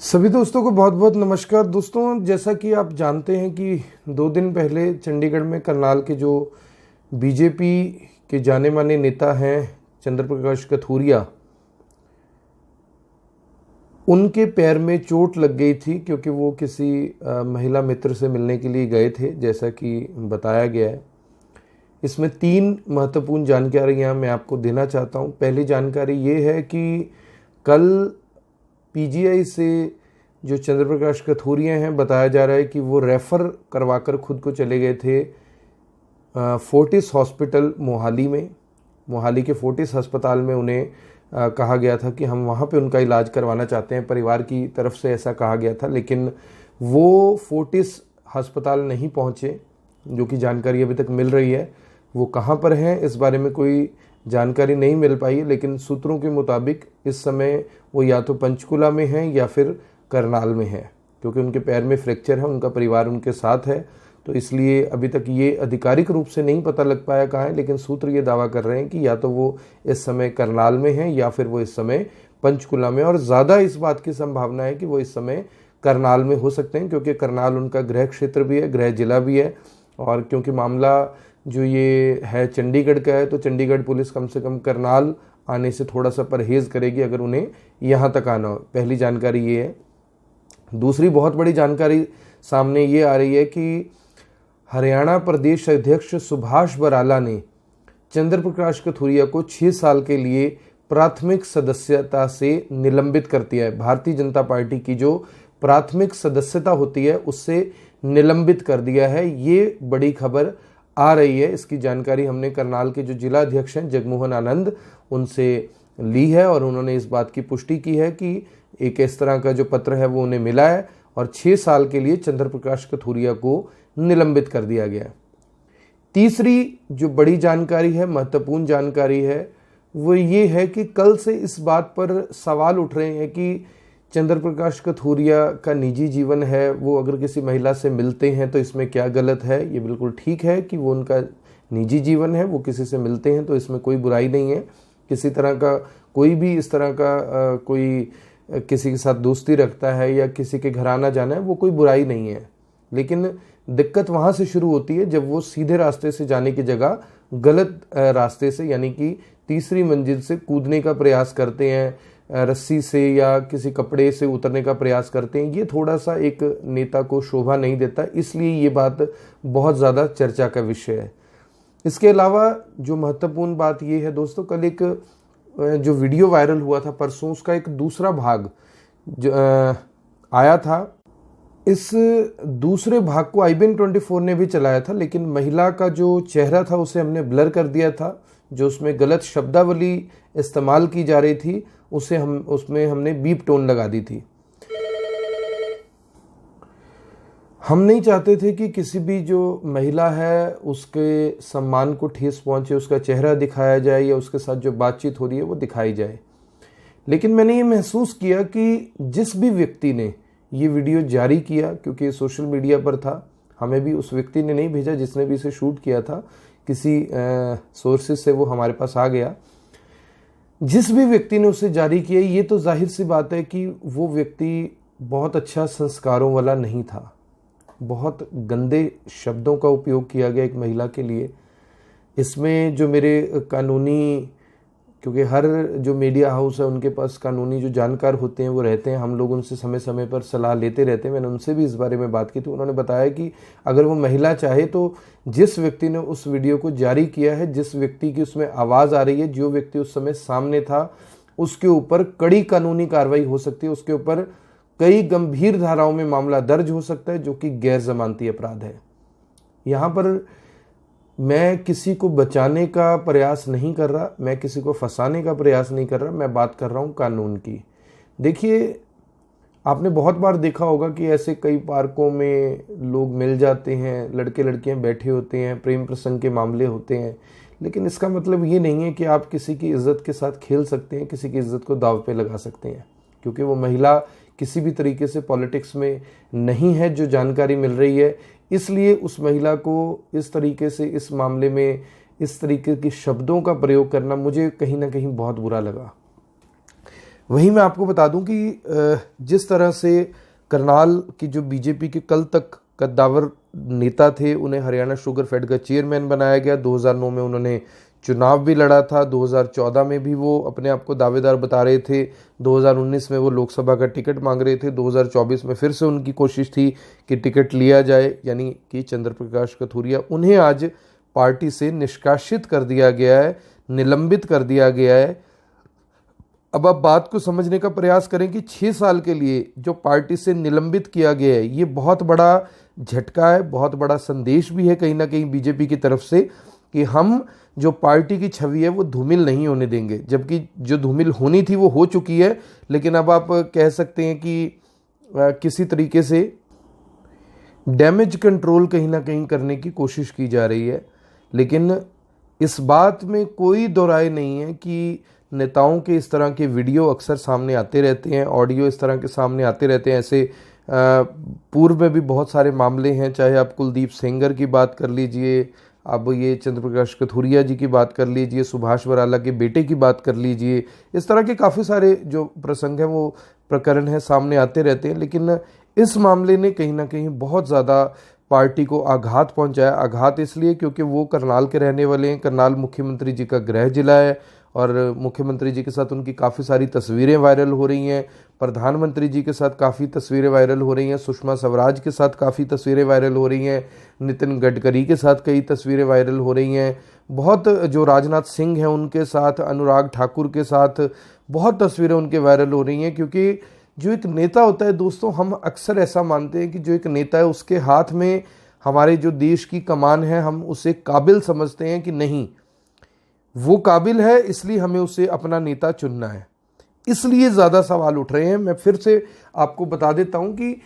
सभी दोस्तों को बहुत बहुत नमस्कार। दोस्तों, जैसा कि आप जानते हैं कि 2 दिन पहले चंडीगढ़ में करनाल के जो बीजेपी के जाने माने नेता हैं चंद्र प्रकाश कथूरिया, उनके पैर में चोट लग गई थी क्योंकि वो किसी महिला मित्र से मिलने के लिए गए थे, जैसा कि बताया गया है। इसमें 3 महत्वपूर्ण जानकारियां मैं आपको देना चाहता हूं। पहली जानकारी ये है कि कल पीजीआई से जो चंद्र प्रकाश कथूरिया हैं, बताया जा रहा है कि वो रेफ़र करवाकर खुद को चले गए थे फोर्टिस हॉस्पिटल मोहाली में। मोहाली के फोर्टिस अस्पताल में उन्हें कहा गया था कि हम वहाँ पे उनका इलाज करवाना चाहते हैं। परिवार की तरफ से ऐसा कहा गया था, लेकिन वो फोर्टिस अस्पताल नहीं पहुँचे, जो कि जानकारी अभी तक मिल रही है। वो कहाँ पर हैं इस बारे में कोई जानकारी नहीं मिल पाई है, लेकिन सूत्रों के मुताबिक इस समय वो या तो पंचकुला में हैं या फिर करनाल में हैं, क्योंकि उनके पैर में फ्रैक्चर है। उनका परिवार उनके साथ है, तो इसलिए अभी तक ये आधिकारिक रूप से नहीं पता लग पाया कहाँ है, लेकिन सूत्र ये दावा कर रहे हैं कि या तो वो इस समय करनाल में हैं या फिर वो इस समय पंचकुला में। और ज़्यादा इस बात की संभावना है कि वो इस समय करनाल में हो सकते हैं, क्योंकि करनाल उनका गृह क्षेत्र भी है, गृह जिला भी है। और क्योंकि मामला जो ये है चंडीगढ़ का है, तो चंडीगढ़ पुलिस कम से कम करनाल आने से थोड़ा सा परहेज़ करेगी अगर उन्हें यहाँ तक आना हो। पहली जानकारी ये है। दूसरी बहुत बड़ी जानकारी सामने ये आ रही है कि हरियाणा प्रदेश अध्यक्ष सुभाष बराला ने चंद्र प्रकाश कथूरिया को 6 साल के लिए प्राथमिक सदस्यता से निलंबित कर दिया है। भारतीय जनता पार्टी की जो प्राथमिक सदस्यता होती है उससे निलंबित कर दिया है। ये बड़ी खबर आ रही है। इसकी जानकारी हमने करनाल के जो जिला अध्यक्ष हैं जगमोहन आनंद, उनसे ली है और उन्होंने इस बात की पुष्टि की है कि एक इस तरह का जो पत्र है वो उन्हें मिला है और 6 साल के लिए चंद्र प्रकाश कथूरिया को निलंबित कर दिया गया। तीसरी जो बड़ी जानकारी है, महत्वपूर्ण जानकारी है, वो ये है कि कल से इस बात पर सवाल उठ रहे हैं कि चंद्र प्रकाश कथूरिया का निजी जीवन है, वो अगर किसी महिला से मिलते हैं तो इसमें क्या गलत है। ये बिल्कुल ठीक है कि वो उनका निजी जीवन है, वो किसी से मिलते हैं तो इसमें कोई बुराई नहीं है। किसी तरह का कोई भी इस तरह का कोई किसी के साथ दोस्ती रखता है या किसी के घर आना जाना है, वो कोई बुराई नहीं है। लेकिन दिक्कत वहाँ से शुरू होती है जब वो सीधे रास्ते से जाने की जगह गलत रास्ते से, यानी कि तीसरी मंजिल से कूदने का प्रयास करते हैं, रस्सी से या किसी कपड़े से उतरने का प्रयास करते हैं। ये थोड़ा सा एक नेता को शोभा नहीं देता, इसलिए ये बात बहुत ज़्यादा चर्चा का विषय है। इसके अलावा जो महत्वपूर्ण बात ये है दोस्तों, कल एक जो वीडियो वायरल हुआ था परसों, उसका एक दूसरा भाग जो आया था। इस दूसरे भाग को IBN 24 ने भी चलाया था, लेकिन महिला का जो चेहरा था उसे हमने ब्लर कर दिया था। जो उसमें गलत शब्दावली इस्तेमाल की जा रही थी उसमें हमने बीप टोन लगा दी थी। हम नहीं चाहते थे कि किसी भी जो महिला है उसके सम्मान को ठेस पहुंचे, उसका चेहरा दिखाया जाए या उसके साथ जो बातचीत हो रही है वो दिखाई जाए। लेकिन मैंने ये महसूस किया कि जिस भी व्यक्ति ने ये वीडियो जारी किया, क्योंकि ये सोशल मीडिया पर था, हमें भी उस व्यक्ति ने नहीं भेजा जिसने भी इसे शूट किया था, किसी सोर्सेज से वो हमारे पास आ गया। जिस भी व्यक्ति ने उसे जारी किया, ये तो जाहिर सी बात है कि वो व्यक्ति बहुत अच्छा संस्कारों वाला नहीं था। बहुत गंदे शब्दों का उपयोग किया गया एक महिला के लिए। इसमें जो मेरे कानूनी, क्योंकि हर जो मीडिया हाउस है उनके पास कानूनी जो जानकार होते हैं वो रहते हैं, हम लोग उनसे समय समय पर सलाह लेते रहते हैं। मैंने उनसे भी इस बारे में बात की थी। उन्होंने बताया कि अगर वो महिला चाहे तो जिस व्यक्ति ने उस वीडियो को जारी किया है, जिस व्यक्ति की उसमें आवाज़ आ रही है, जो व्यक्ति उस समय सामने था, उसके ऊपर कड़ी कानूनी कार्रवाई हो सकती है। उसके ऊपर कई गंभीर धाराओं में मामला दर्ज हो सकता है, जो कि गैर जमानती अपराध है। यहाँ पर मैं किसी को बचाने का प्रयास नहीं कर रहा, मैं किसी को फंसाने का प्रयास नहीं कर रहा, मैं बात कर रहा हूँ कानून की। देखिए, आपने बहुत बार देखा होगा कि ऐसे कई पार्कों में लोग मिल जाते हैं, लड़के लड़कियां बैठे होते हैं, प्रेम प्रसंग के मामले होते हैं, लेकिन इसका मतलब ये नहीं है कि आप किसी की इज्जत के साथ खेल सकते हैं, किसी की इज्जत को दांव पे लगा सकते हैं। क्योंकि वो महिला किसी भी तरीके से पॉलिटिक्स में नहीं है, जो जानकारी मिल रही है, इसलिए उस महिला को इस तरीके से इस मामले में इस तरीके के शब्दों का प्रयोग करना मुझे कहीं ना कहीं बहुत बुरा लगा। वहीं मैं आपको बता दूं कि जिस तरह से करनाल की जो बीजेपी के कल तक कद्दावर नेता थे, उन्हें हरियाणा शुगर फेड का चेयरमैन बनाया गया। 2009 में उन्होंने चुनाव भी लड़ा था, 2014 में भी वो अपने आप को दावेदार बता रहे थे, 2019 में वो लोकसभा का टिकट मांग रहे थे, 2024 में फिर से उनकी कोशिश थी कि टिकट लिया जाए, यानी कि चंद्र प्रकाश कथूरिया। उन्हें आज पार्टी से निष्कासित कर दिया गया है, निलंबित कर दिया गया है। अब आप बात को समझने का प्रयास करें कि 6 साल के लिए जो पार्टी से निलंबित किया गया है, ये बहुत बड़ा झटका है, बहुत बड़ा संदेश भी है कहीं ना कहीं बीजेपी की तरफ से कि हम जो पार्टी की छवि है वो धूमिल नहीं होने देंगे। जबकि जो धूमिल होनी थी वो हो चुकी है, लेकिन अब आप कह सकते हैं कि किसी तरीके से डैमेज कंट्रोल कहीं ना कहीं करने की कोशिश की जा रही है। लेकिन इस बात में कोई दो राय नहीं है कि नेताओं के इस तरह के वीडियो अक्सर सामने आते रहते हैं, ऑडियो इस तरह के सामने आते रहते हैं। ऐसे पूर्व में भी बहुत सारे मामले हैं, चाहे आप कुलदीप सेंगर की बात कर लीजिए, अब ये चंद्र प्रकाश कथूरिया जी की बात कर लीजिए, सुभाष बराला के बेटे की बात कर लीजिए। इस तरह के काफ़ी सारे जो प्रसंग हैं, वो प्रकरण हैं, सामने आते रहते हैं। लेकिन इस मामले ने कहीं ना कहीं बहुत ज़्यादा पार्टी को आघात पहुंचाया। आघात इसलिए क्योंकि वो करनाल के रहने वाले हैं, करनाल मुख्यमंत्री जी का गृह जिला है और मुख्यमंत्री जी के साथ उनकी काफ़ी सारी तस्वीरें वायरल हो रही हैं, प्रधानमंत्री जी के साथ काफ़ी तस्वीरें वायरल हो रही हैं, सुषमा स्वराज के साथ काफ़ी तस्वीरें वायरल हो रही हैं, नितिन गडकरी के साथ कई तस्वीरें वायरल हो रही हैं, बहुत जो राजनाथ सिंह हैं उनके साथ, अनुराग ठाकुर के साथ बहुत तस्वीरें उनके वायरल हो रही हैं। क्योंकि जो एक नेता होता है दोस्तों, हम अक्सर ऐसा मानते हैं कि जो एक नेता है उसके हाथ में हमारे जो देश की कमान है, हम उसे काबिल समझते हैं कि नहीं, वो काबिल है, इसलिए हमें उसे अपना नेता चुनना है। इसलिए ज़्यादा सवाल उठ रहे हैं। मैं फिर से आपको बता देता हूं कि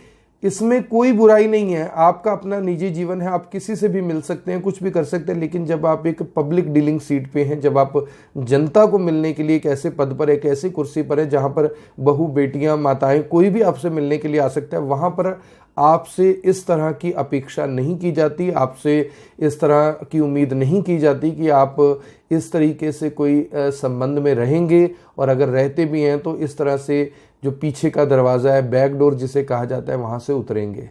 इसमें कोई बुराई नहीं है, आपका अपना निजी जीवन है, आप किसी से भी मिल सकते हैं, कुछ भी कर सकते हैं। लेकिन जब आप एक पब्लिक डीलिंग सीट पे हैं, जब आप जनता को मिलने के लिए एक ऐसे पद पर, एक ऐसी कुर्सी पर है जहां पर बहू, बेटियां, माताएं, कोई भी आपसे मिलने के लिए आ सकता है, वहां पर आपसे इस तरह की अपेक्षा नहीं की जाती, आपसे इस तरह की उम्मीद नहीं की जाती कि आप इस तरीके से कोई संबंध में रहेंगे, और अगर रहते भी हैं तो इस तरह से जो पीछे का दरवाज़ा है, बैक डोर जिसे कहा जाता है, वहाँ से उतरेंगे।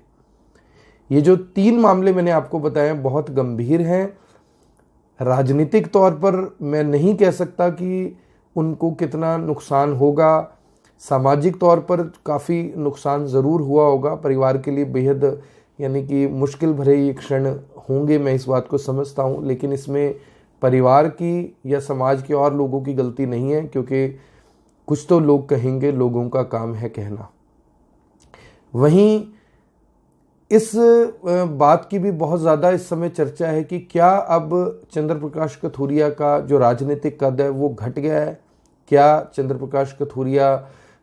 ये जो 3 मामले मैंने आपको बताए बहुत गंभीर हैं। राजनीतिक तौर पर मैं नहीं कह सकता कि उनको कितना नुकसान होगा, सामाजिक तौर पर काफ़ी नुकसान ज़रूर हुआ होगा, परिवार के लिए बेहद यानी कि मुश्किल भरे ये क्षण होंगे, मैं इस बात को समझता हूँ। लेकिन इसमें परिवार की या समाज के और लोगों की गलती नहीं है, क्योंकि कुछ तो लोग कहेंगे, लोगों का काम है कहना। वहीं इस बात की भी बहुत ज़्यादा इस समय चर्चा है कि क्या अब चंद्र प्रकाश कथूरिया का जो राजनीतिक कद है वो घट गया है, क्या चंद्र प्रकाश कथूरिया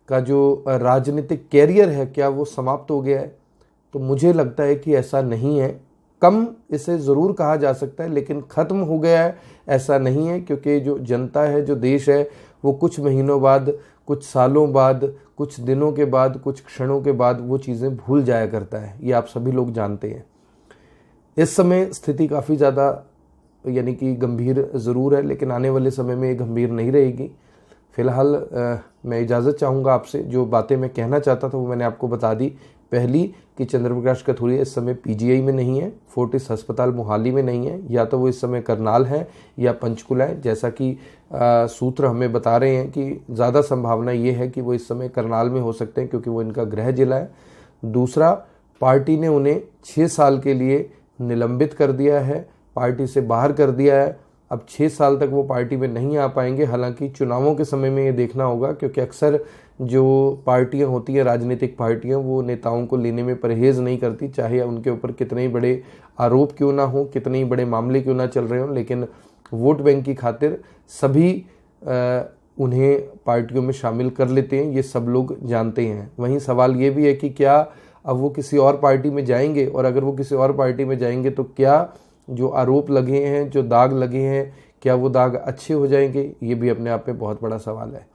का जो राजनीतिक कैरियर है क्या वो समाप्त हो गया है? तो मुझे लगता है कि ऐसा नहीं है। कम इसे ज़रूर कहा जा सकता है, लेकिन ख़त्म हो गया है ऐसा नहीं है। क्योंकि जो जनता है, जो देश है, वो कुछ महीनों बाद, कुछ सालों बाद, कुछ दिनों के बाद, कुछ क्षणों के बाद वो चीज़ें भूल जाया करता है। ये आप सभी लोग जानते हैं। इस समय स्थिति काफ़ी ज़्यादा यानी कि गंभीर ज़रूर है, लेकिन आने वाले समय में ये गंभीर नहीं रहेगी। फ़िलहाल मैं इजाज़त चाहूँगा आपसे। जो बातें मैं कहना चाहता था वो मैंने आपको बता दी। पहली कि चंद्र प्रकाश कथूरिया इस समय पीजीआई में नहीं है, फोर्टिस अस्पताल मोहाली में नहीं है, या तो वो इस समय करनाल है या पंचकुला है। जैसा कि सूत्र हमें बता रहे हैं कि ज़्यादा संभावना ये है कि वो इस समय करनाल में हो सकते हैं, क्योंकि वो इनका गृह जिला है। दूसरा, पार्टी ने उन्हें 6 साल के लिए निलंबित कर दिया है, पार्टी से बाहर कर दिया है। अब 6 साल तक वो पार्टी में नहीं आ पाएंगे। हालांकि चुनावों के समय में ये देखना होगा, क्योंकि अक्सर जो पार्टियां होती हैं, राजनीतिक पार्टियां, वो नेताओं को लेने में परहेज़ नहीं करती, चाहे उनके ऊपर कितने ही बड़े आरोप क्यों ना हो, कितने ही बड़े मामले क्यों ना चल रहे हों। लेकिन वोट बैंक की खातिर सभी उन्हें पार्टियों में शामिल कर लेते हैं, ये सब लोग जानते हैं। वहीं सवाल ये भी है कि क्या अब वो किसी और पार्टी में जाएंगे, और अगर वो किसी और पार्टी में जाएंगे तो क्या जो आरोप लगे हैं, जो दाग लगे हैं, क्या वो दाग अच्छे हो जाएंगे? ये भी अपने आप में बहुत बड़ा सवाल है।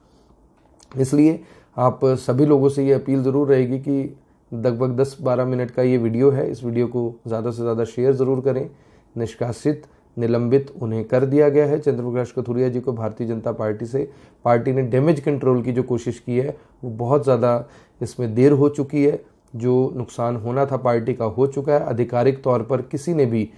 इसलिए आप सभी लोगों से ये अपील ज़रूर रहेगी कि लगभग 10-12 मिनट का ये वीडियो है, इस वीडियो को ज़्यादा से ज़्यादा शेयर ज़रूर करें। निष्कासित निलंबित उन्हें कर दिया गया है। चंद्रप्रकाश कथुरिया जी को भारतीय जनता पार्टी से पार्टी ने डैमेज कंट्रोल की जो कोशिश की है वो बहुत ज़्यादा इसमें देर हो चुकी है। जो नुकसान होना था पार्टी का हो चुका है। आधिकारिक तौर पर किसी ने भी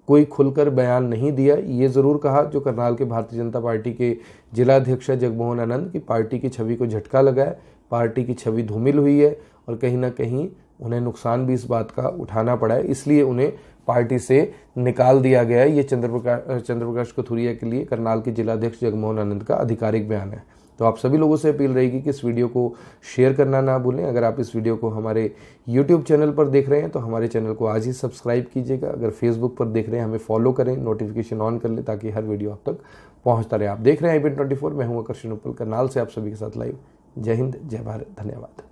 कोई खुलकर बयान नहीं दिया। ये ज़रूर कहा जो करनाल के भारतीय जनता पार्टी के जिला अध्यक्ष जगमोहन आनंद की पार्टी की छवि को झटका लगा है, पार्टी की छवि धूमिल हुई है और कहीं ना कहीं उन्हें नुकसान भी इस बात का उठाना पड़ा है, इसलिए उन्हें पार्टी से निकाल दिया गया है। ये चंद्रप्रकाश कथुरिया के लिए करनाल के जिला अध्यक्ष जगमोहन आनंद का आधिकारिक बयान है। तो आप सभी लोगों से अपील रहेगी कि इस वीडियो को शेयर करना ना भूलें। अगर आप इस वीडियो को हमारे YouTube चैनल पर देख रहे हैं तो हमारे चैनल को आज ही सब्सक्राइब कीजिएगा। अगर फेसबुक पर देख रहे हैं हमें फॉलो करें, नोटिफिकेशन ऑन कर लें ताकि हर वीडियो आप तक पहुंचता रहे। आप देख रहे हैं IBN 24, मैं हूं आकर्षण उपल करनाल से आप सभी के साथ लाइव। जय हिंद, जय भारत, धन्यवाद।